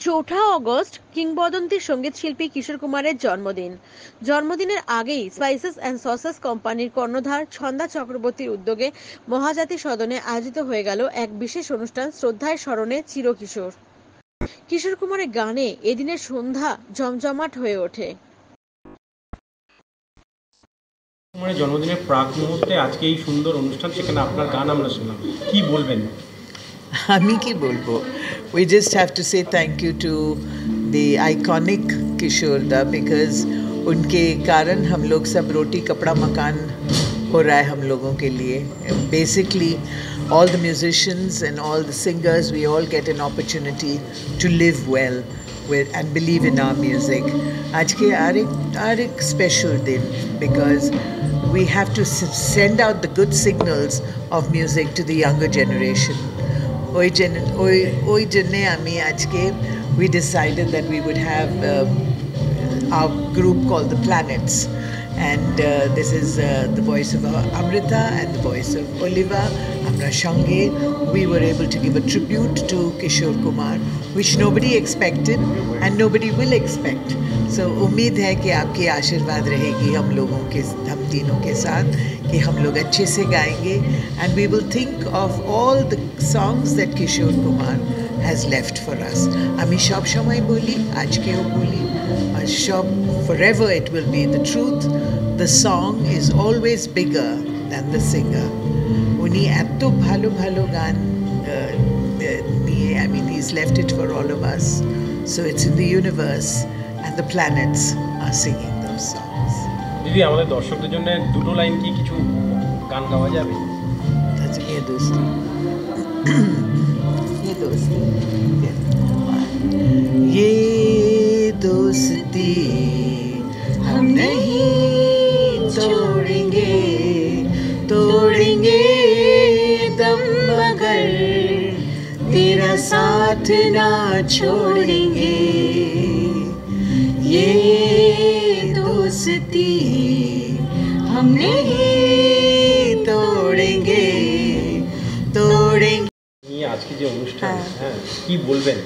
চৌঠা অগস্ট কিংবদন্তি সঙ্গীত শিল্পী কিশোর কুমারের জন্মদিন। জন্মদিনের আগেই স্পাইসেস অ্যান্ড সসেস কোম্পানির কর্ণধার ছন্দা চক্রবর্তীর উদ্যোগে মহাজাতি সদনে আয়োজিত হয়ে গেল এক বিশেষ অনুষ্ঠান শ্রদ্ধায় স্মরণে চিরকিশোর। কিশোর কুমারের গানে এদিনের সন্ধ্যা জমজমাট হয়ে ওঠে। কুমারের জন্মদিনের প্রাক মুহূর্তে আজকে এই সুন্দর অনুষ্ঠান, সেখানে আপনার গান আমরা শুনলাম, কি বলবেন? আমি কি বলবো, we just have to say thank you to the iconic Kishore da because उनके कारण हम लोग सब रोटी कपड़ा मकान हो रहा है हम लोगों के लिए. Basically all the musicians and all the singers, we all get an opportunity to live well with and believe in our music. आज के हर एक special दिन because we have to send out the good signals of music to the younger generation. ওই জন্যে আমি আজকে we decided that we would have our group called the Planets, and this is the voice of Amrita and the voice of Oliva. Amra Shange, we were able to give a tribute to Kishore Kumar, which nobody expected and nobody will expect. So उम्मीद है कि आपकी आशीर्वाद रहेगी हम तीनों के साथ कि हम लोग अच्छे से गाएंगे, and we will think of all the songs that Kishore Kumar has left for us. আমি সব সময় বলি, আজকেও বলি, আর সব forever it will be the truth. The song is always bigger than the singer. উনি এত ভালো ভালো গান নিয়ে, I mean he's left it for all of us. So it's in the universe and the planets are singing those songs. দিদি, আমাদের দর্শকদের জন্য দুটো লাইন কি কিছু গান গাওয়া যাবে? আচ্ছা, ये दोस्ती ये दोस्ती हम नहीं तोड़ेंगे दम मगर तेरा साथ ना छोड़ेंगे. ये दोस्ती हम नहीं तोड़ेंगे. আজকে যে অনুষ্ঠান, কি বলবেন?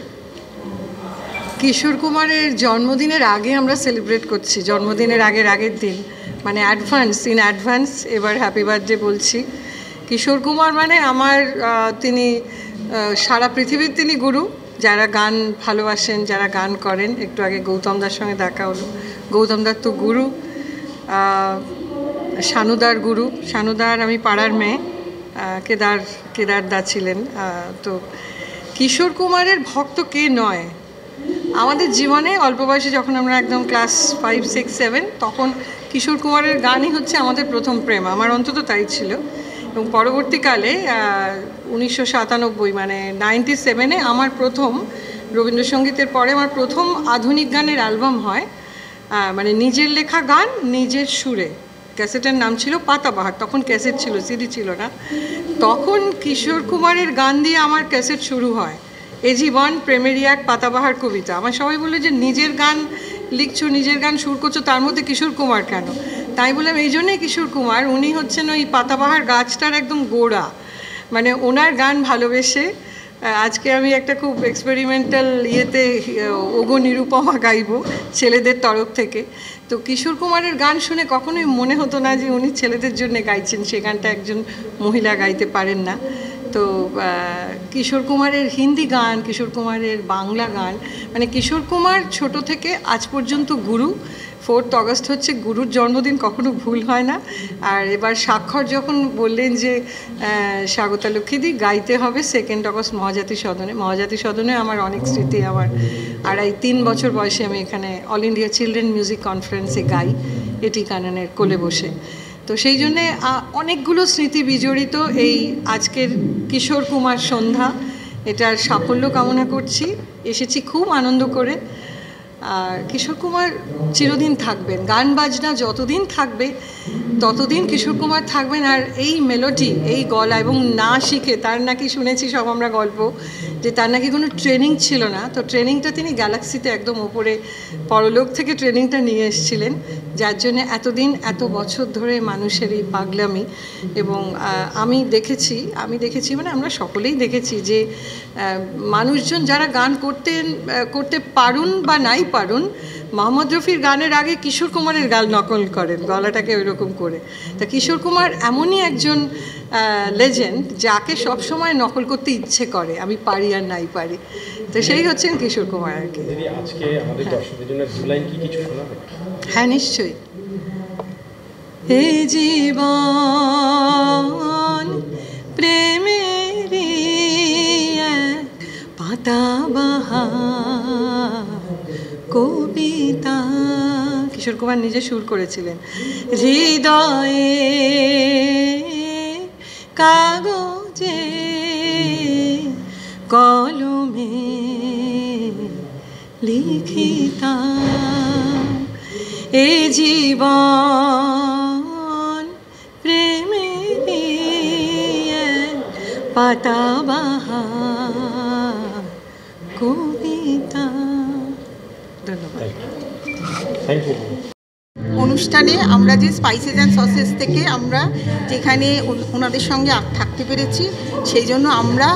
কিশোর কুমারের জন্মদিনের আগে আমরা সেলিব্রেট করছি, জন্মদিনের আগের দিন, মানে ইন অ্যাডভান্স এবার হ্যাপি বার্থডে বলছি. কিশোর কুমার মানে আমার তিনি সারা পৃথিবীর তিনি গুরু. যারা গান ভালোবাসেন, যারা গান করেন, একটু আগে গৌতমদার সঙ্গে দেখা হলো, গৌতমদার তো গুরু, শানুদার গুরু. শানুদার আমি পাড়ার মেয়ে, কেদার দা ছিলেন. তো কিশোর কুমারের ভক্ত কে নয়? আমাদের জীবনে অল্প বয়সে যখন আমরা একদম ক্লাস 5, 6, 7, তখন কিশোর কুমারের গানই হচ্ছে আমাদের প্রথম প্রেম. আমার অন্তত তাই ছিল. এবং পরবর্তীকালে 1997 মানে 97-এ আমার প্রথম রবীন্দ্রসঙ্গীতের পরে আমার প্রথম আধুনিক গানের অ্যালবাম হয়, মানে নিজের লেখা গান নিজের সুরে. ক্যাসেটের নাম ছিল পাতাবাহার. তখন ক্যাসেট ছিল, সিডি ছিল না. তখন কিশোর কুমারের গান দিয়ে আমার ক্যাসেট শুরু হয়, এ জীবন প্রেমেরই এক পাতাবাহার কবিতা. আমার সবাই বললো যে নিজের গান লিখছো, নিজের গান সুর করছো, তার মধ্যে কিশোর কুমার কেন? তাই বললাম এই জন্যই কিশোর কুমার, উনি হচ্ছেন ওই পাতাবাহার গাছটার একদম গোড়া. মানে ওনার গান ভালোবেসে আজকে আমি একটা খুব এক্সপেরিমেন্টাল ইয়েতে ওগো নিরুপমা গাইব ছেলেদের তরফ থেকে. তো কিশোর কুমারের গান শুনে কখনোই মনে হতো না যে উনি ছেলেদের জন্য গাইছেন, সে গানটা একজন মহিলা গাইতে পারেন না. তো কিশোর কুমারের হিন্দি গান, কিশোর কুমারের বাংলা গান, মানে কিশোর কুমার ছোট থেকে আজ পর্যন্ত গুরু. 4th অগস্ট হচ্ছে গুরুর জন্মদিন, কখনো ভুল হয় না. আর এবার স্বাক্ষর যখন বললেন যে স্বাগতা লক্ষ্মীদি গাইতে হবে 2nd অগস্ট মহাজাতি সদনে আমার অনেক স্মৃতি. আমার 2.5-3 বছর বয়সে আমি এখানে অল ইন্ডিয়া চিলড্রেন মিউজিক কনফারেন্সে গাই, এটি কাননের কোলে বসে. তো সেই জন্যে অনেকগুলো স্মৃতি বিজড়িত এই আজকের কিশোর কুমার সন্ধ্যা. এটার সাফল্য কামনা করছি. এসেছি খুব আনন্দ করে. আর কিশোর কুমার চিরদিন থাকবেন, গান বাজনা যতদিন থাকবে ততদিন কিশোর কুমার থাকবেন. আর এই মেলোডি, এই গলা, এবং না শিখে, তার নাকি শুনেছি সব আমরা গল্প যে তার নাকি কোনো ট্রেনিং ছিল না, তো ট্রেনিংটা তিনি গ্যালাক্সিতে একদম ওপরে পরলোক থেকে ট্রেনিংটা নিয়ে এসেছিলেন, যার জন্য এতদিন এত বছর ধরে মানুষের এই পাগলামি। এবং আমি দেখেছি মানে আমরা সকলেই দেখেছি যে মানুষজন যারা গান করতে পারুন বা নাই পারুন, মোহাম্মদ রফির গানের আগে কিশোর কুমারের গান নকল করেন গলাটাকে ওইরকম করে। তা কিশোর কুমার এমনই একজন লেজেন্ড যাকে সবসময় নকল করতে ইচ্ছে করে, আমি পারি আর নাই পারি। তো সেই হচ্ছেন কিশোর কুমার আর কি। আজকে আমাদের দর্শকদের জন্য দু লাইন কি কিছু শোনাবে? হ্যাঁ, নিশ্চয়ই। হে জীবন প্রেমের পাতাবাহার কবিতা, কিশোর কুমার নিজে সুর করেছিলেন। হৃদয়ে কাগজে কলমে লিখিতাম, এ জীবন প্রেমের পাতাবাহার কবিতা। ধন্যবাদ। Thank you. অনুষ্ঠানে আমরা যে স্পাইসেস অ্যান্ড সসেস থেকে আমরা যেখানে ওনাদের সঙ্গে থাকতে পেরেছি, সেই জন্য আমরা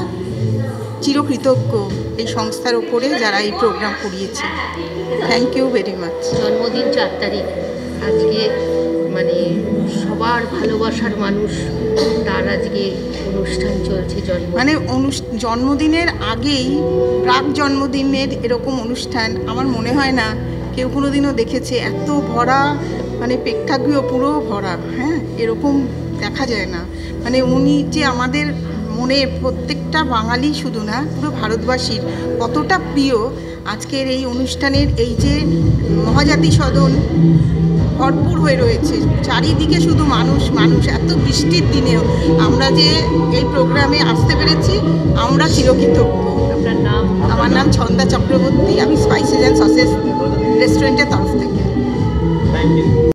চিরকৃতজ্ঞ এই সংস্থার ওপরে যারা এই প্রোগ্রাম করিয়েছে। Thank you very much. জন্মদিন 4 তারিখ, আজকে মানে সবার ভালোবাসার মানুষ, তার আজকে অনুষ্ঠান চলছে। মানে জন্মদিনের আগেই প্রাক জন্মদিনের এরকম অনুষ্ঠান আমার মনে হয় না কেউ কোনো দিনও দেখেছে। এত ভরা, মানে প্রেক্ষাগৃহ পুরো ভরা, হ্যাঁ, এরকম দেখা যায় না। মানে উনি যে আমাদের মনের প্রত্যেকটা বাঙালি শুধু না, পুরো ভারতবাসীর কতটা প্রিয়। আজকের এই অনুষ্ঠানের এই যে মহাজাতি সদন ভরপুর হয়ে রয়েছে, চারিদিকে শুধু মানুষ মানুষ। এত বৃষ্টির দিনেও আমরা যে এই প্রোগ্রামে আসতে পেরেছি, আমরা চিরকৃতজ্ঞ। আপনার নাম? আমার নাম ছন্দা চক্রবর্তী, আমি স্পাইসেস অ্যান্ড সসেস রেস্টুরেন্টের তরফ থেকে। Thank you.